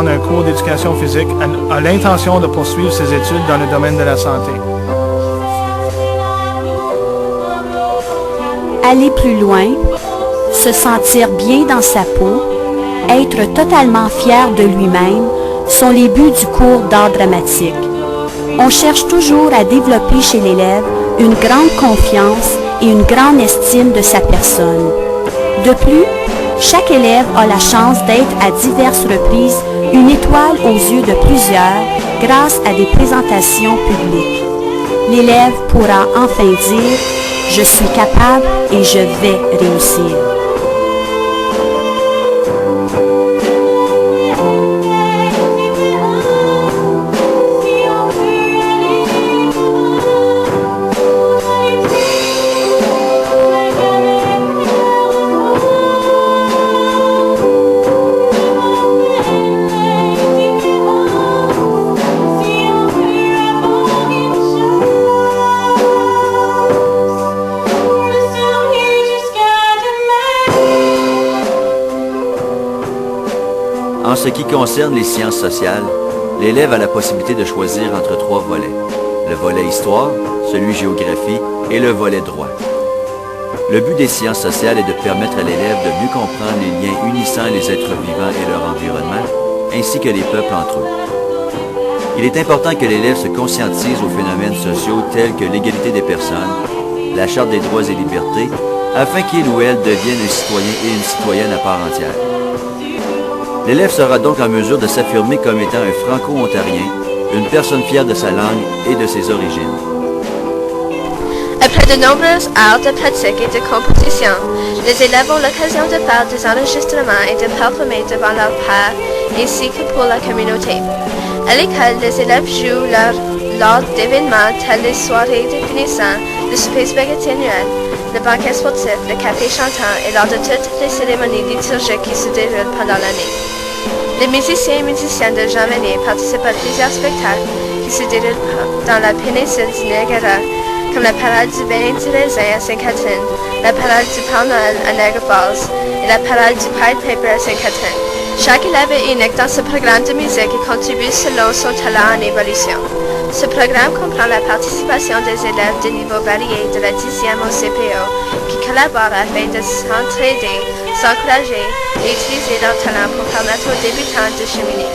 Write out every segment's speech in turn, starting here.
un cours d'éducation physique a l'intention de poursuivre ses études dans le domaine de la santé. Aller plus loin, se sentir bien dans sa peau, être totalement fier de lui-même sont les buts du cours d'art dramatique. On cherche toujours à développer chez l'élève une grande confiance et une grande estime de sa personne. De plus, chaque élève a la chance d'être à diverses reprises une étoile aux yeux de plusieurs grâce à des présentations publiques. L'élève pourra enfin dire « Je suis capable et je vais réussir ». En ce qui concerne les sciences sociales, l'élève a la possibilité de choisir entre 3 volets. Le volet histoire, celui géographie et le volet droit. Le but des sciences sociales est de permettre à l'élève de mieux comprendre les liens unissant les êtres vivants et leur environnement, ainsi que les peuples entre eux. Il est important que l'élève se conscientise aux phénomènes sociaux tels que l'égalité des personnes, la Charte des droits et libertés, afin qu'il ou elle devienne un citoyen et une citoyenne à part entière. L'élève sera donc en mesure de s'affirmer comme étant un franco-ontarien, une personne fière de sa langue et de ses origines. Après de nombreuses heures de pratique et de compétition, les élèves ont l'occasion de faire des enregistrements et de performer devant leurs pairs ainsi que pour la communauté. À l'école, les élèves jouent lors d'événements tels les soirées de finissant, le souper spaghetti annuel, le banquet sportif, le café chantant et lors de toutes les cérémonies liturgiques qui se déroulent pendant l'année. Les musiciens et musiciennes de Jean-Vanier participent à plusieurs spectacles qui se déroulent dans la péninsule du Niagara, comme la parade du Bénin du Raisin à Sainte-Catherine, la parade du Père Noël à Niagara Falls et la parade du Pied Piper à Sainte-Catherine. Chaque élève est unique dans ce programme de musique et contribue selon son talent en évolution. Ce programme comprend la participation des élèves de niveaux variés de la 10e au CPO qui collaborent afin de s'entraider, s'encourager et utiliser leur talent pour permettre aux débutants de cheminer.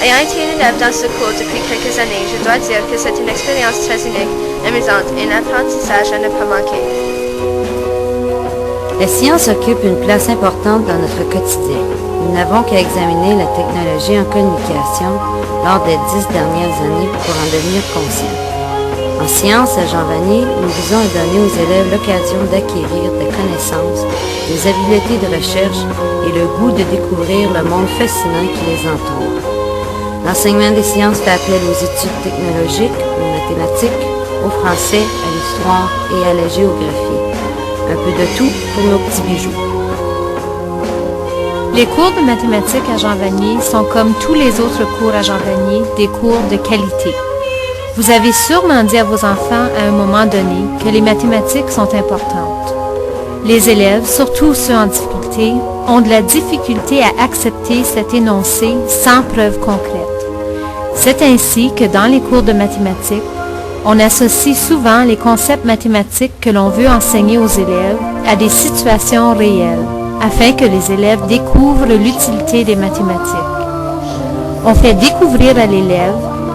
Ayant été un élève dans ce cours depuis quelques années, je dois dire que c'est une expérience très unique, amusante et un apprentissage à ne pas manquer. La science occupe une place importante dans notre quotidien. Nous n'avons qu'à examiner la technologie en communication lors des 10 dernières années pour en devenir conscients. En sciences, à Jean-Vanier, nous visons à donner aux élèves l'occasion d'acquérir des connaissances, des habiletés de recherche et le goût de découvrir le monde fascinant qui les entoure. L'enseignement des sciences fait appel aux études technologiques, aux mathématiques, au français, à l'histoire et à la géographie. Un peu de tout pour nos petits bijoux. Les cours de mathématiques à Jean-Vanier sont comme tous les autres cours à Jean-Vanier, des cours de qualité. Vous avez sûrement dit à vos enfants à un moment donné que les mathématiques sont importantes. Les élèves, surtout ceux en difficulté, ont de la difficulté à accepter cet énoncé sans preuve concrète. C'est ainsi que dans les cours de mathématiques, on associe souvent les concepts mathématiques que l'on veut enseigner aux élèves à des situations réelles, afin que les élèves découvrent l'utilité des mathématiques. On fait découvrir à l'élève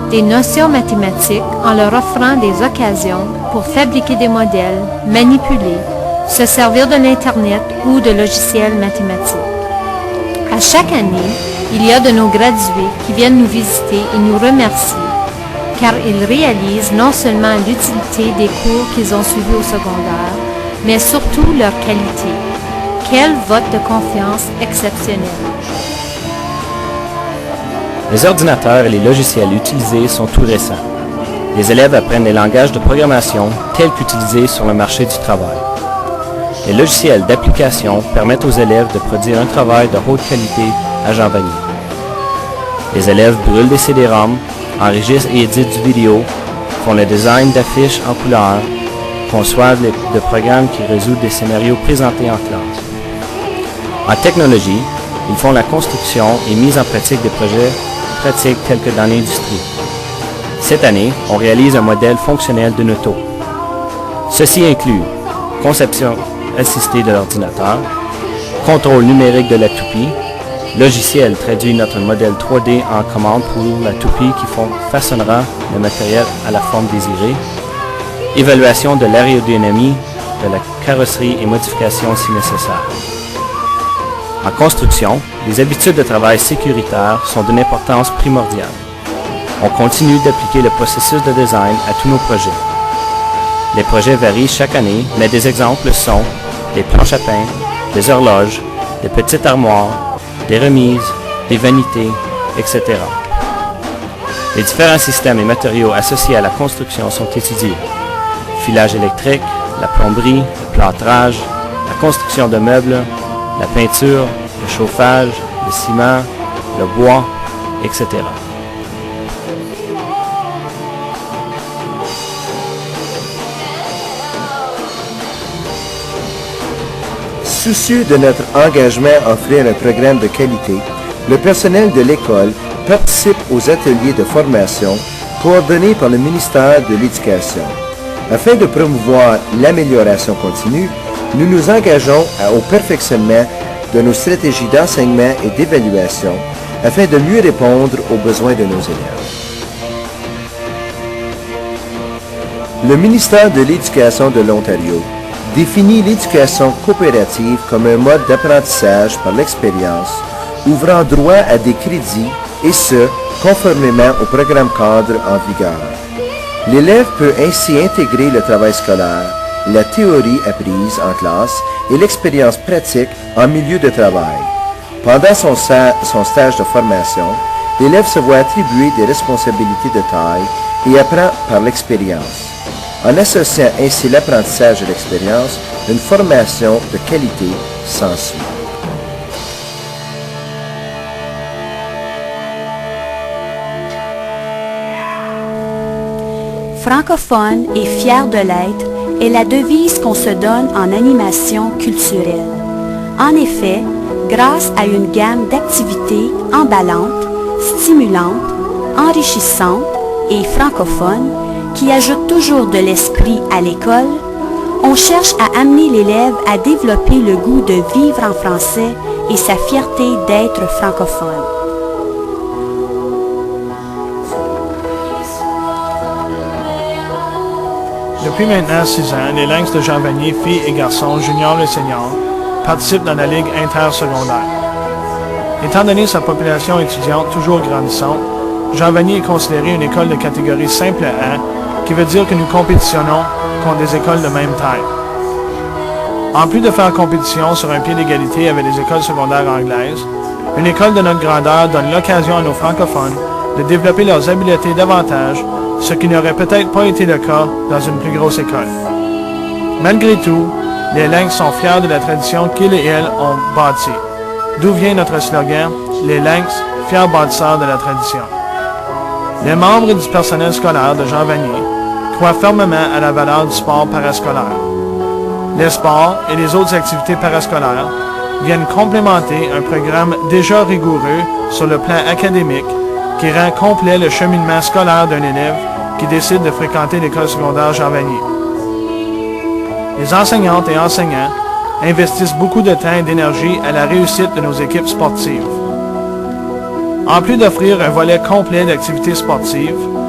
des notions mathématiques en leur offrant des occasions pour fabriquer des modèles, manipuler, se servir de l'Internet ou de logiciels mathématiques. À chaque année, il y a de nos gradués qui viennent nous visiter et nous remercient car ils réalisent non seulement l'utilité des cours qu'ils ont suivis au secondaire, mais surtout leur qualité. Quel vote de confiance exceptionnel! Les ordinateurs et les logiciels utilisés sont tout récents. Les élèves apprennent les langages de programmation tels qu'utilisés sur le marché du travail. Les logiciels d'application permettent aux élèves de produire un travail de haute qualité à Jean-Vanier. Les élèves brûlent des CD-ROM, enregistrent et éditent du vidéo, font le design d'affiches en couleur, conçoivent de programmes qui résolvent des scénarios présentés en classe. En technologie, Ils font la construction et mise en pratique des projets pratiques tels que dans l'industrie. Cette année, on réalise un modèle fonctionnel d'une auto. Ceci inclut conception assistée de l'ordinateur, contrôle numérique de la toupie, logiciel traduit notre modèle 3D en commande pour la toupie qui façonnera le matériel à la forme désirée, évaluation de l'aérodynamie de la carrosserie et modification si nécessaire. En construction, les habitudes de travail sécuritaires sont d'une importance primordiale. On continue d'appliquer le processus de design à tous nos projets. Les projets varient chaque année, mais des exemples sont des planches à peindre, des horloges, des petites armoires, des remises, des vanités, etc. Les différents systèmes et matériaux associés à la construction sont étudiés. Filage électrique, la plomberie, le plâtrage, la construction de meubles, la peinture, le chauffage, le ciment, le bois, etc. Soucieux de notre engagement à offrir un programme de qualité, le personnel de l'école participe aux ateliers de formation coordonnés par le ministère de l'Éducation. Afin de promouvoir l'amélioration continue, nous nous engageons au perfectionnement de nos stratégies d'enseignement et d'évaluation afin de mieux répondre aux besoins de nos élèves. Le ministère de l'Éducation de l'Ontario définit l'éducation coopérative comme un mode d'apprentissage par l'expérience, ouvrant droit à des crédits, et ce, conformément au programme cadre en vigueur. L'élève peut ainsi intégrer le travail scolaire, la théorie apprise en classe et l'expérience pratique en milieu de travail. Pendant son stage de formation, l'élève se voit attribuer des responsabilités de taille et apprend par l'expérience. En associant ainsi l'apprentissage et l'expérience, une formation de qualité s'ensuit. Francophone et fier de l'être est la devise qu'on se donne en animation culturelle. En effet, grâce à une gamme d'activités emballantes, stimulantes, enrichissantes et francophones, qui ajoute toujours de l'esprit à l'école, on cherche à amener l'élève à développer le goût de vivre en français et sa fierté d'être francophone. Depuis maintenant 6 ans, les Lynx de Jean Vanier, filles et garçons, juniors et seniors, participent dans la Ligue intersecondaire. Étant donné sa population étudiante toujours grandissante, Jean Vanier est considéré une école de catégorie simple A, qui veut dire que nous compétitionnons contre des écoles de même taille. En plus de faire compétition sur un pied d'égalité avec les écoles secondaires anglaises, une école de notre grandeur donne l'occasion à nos francophones de développer leurs habiletés davantage, ce qui n'aurait peut-être pas été le cas dans une plus grosse école. Malgré tout, les Lynx sont fiers de la tradition qu'ils et elles ont bâtie. D'où vient notre slogan « Les Lynx, fiers bâtisseurs de la tradition ». Les membres du personnel scolaire de Jean Vanier croient fermement à la valeur du sport parascolaire. Les sports et les autres activités parascolaires viennent complémenter un programme déjà rigoureux sur le plan académique qui rend complet le cheminement scolaire d'un élève qui décide de fréquenter l'école secondaire Jean Vanier. Les enseignantes et enseignants investissent beaucoup de temps et d'énergie à la réussite de nos équipes sportives. En plus d'offrir un volet complet d'activités sportives,